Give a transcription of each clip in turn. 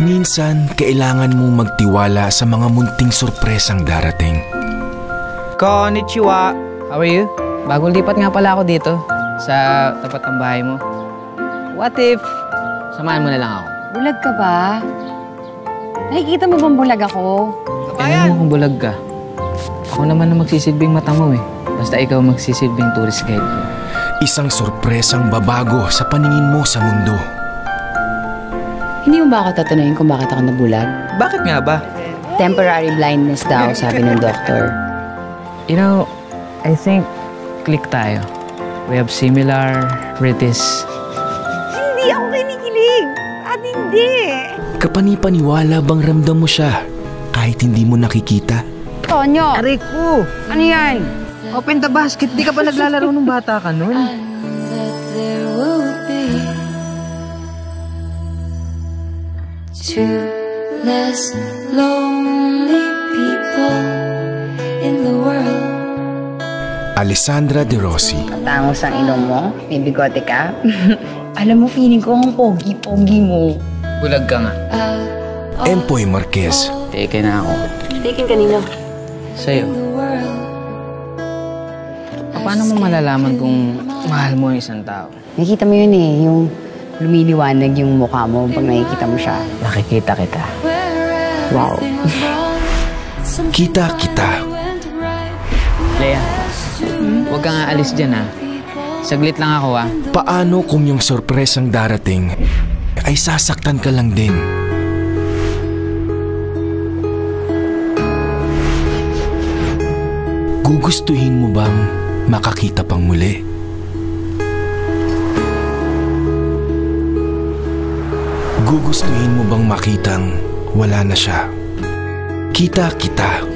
Minsan, kailangan mong magtiwala sa mga munting sorpresang darating. Konnichiwa! How are you? Bagong lipat nga pala ako dito sa tapat ng bahay mo. What if samahan mo na lang ako? Bulag ka ba? Nakikita mo bang bulag ako? Kaya mo kung bulag ka. Ako naman na magsisilbing mata mo eh. Basta ikaw magsisilbing tourist guide ko. Isang sorpresang babago sa paningin mo sa mundo. Hindi mo ba ako tatanungin kung bakit ako nabulag? Bakit nga ba? Temporary blindness daw, sabi ng doktor. You know, I think click tayo. We have similar pretties. Hindi ako kinikilig! At hindi! Kapani-paniwala bang ramdam mo siya kahit hindi mo nakikita? Tonyo! Aray ko! Ano yan? Open the basket. Di ka ba naglalaro nung bata ka nun? Two less lonely people in the world. Alessandra De Rossi. Tangos ang ilong mo? May bigote ka? Alam mo, feeling ko ang pogi-pogi mo. Bulag ka nga. Empoy Marquez. Teke na ako. Taken kanino? Sa'yo. Paano mo malalaman kung mahal mo yung isang tao? Nakikita mo yun eh, yung lumiliwanag yung mukha mo pag nakikita mo siya. Nakikita kita. Wow. Kita-kita. Lea, huwag kang aalis dyan ha. Saglit lang ako ha. Paano kung yung sorpresang darating ay sasaktan ka lang din? Gugustuhin mo bang makakita pang muli? Gugustuhin mo bang makitang wala na siya? Kita-kita.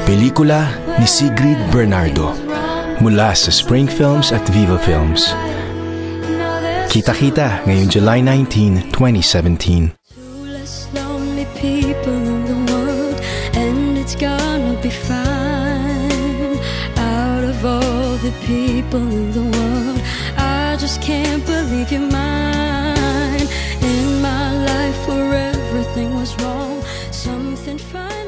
Pelikula ni Sigrid Bernardo mula sa Spring Films at Viva Films. Kita-kita ngayong July 19, 2017. Two less lonely people in the world, and it's gonna be fine. Out of all the people in the world, I just can't believe you're mine. In my life where everything was wrong, something fine.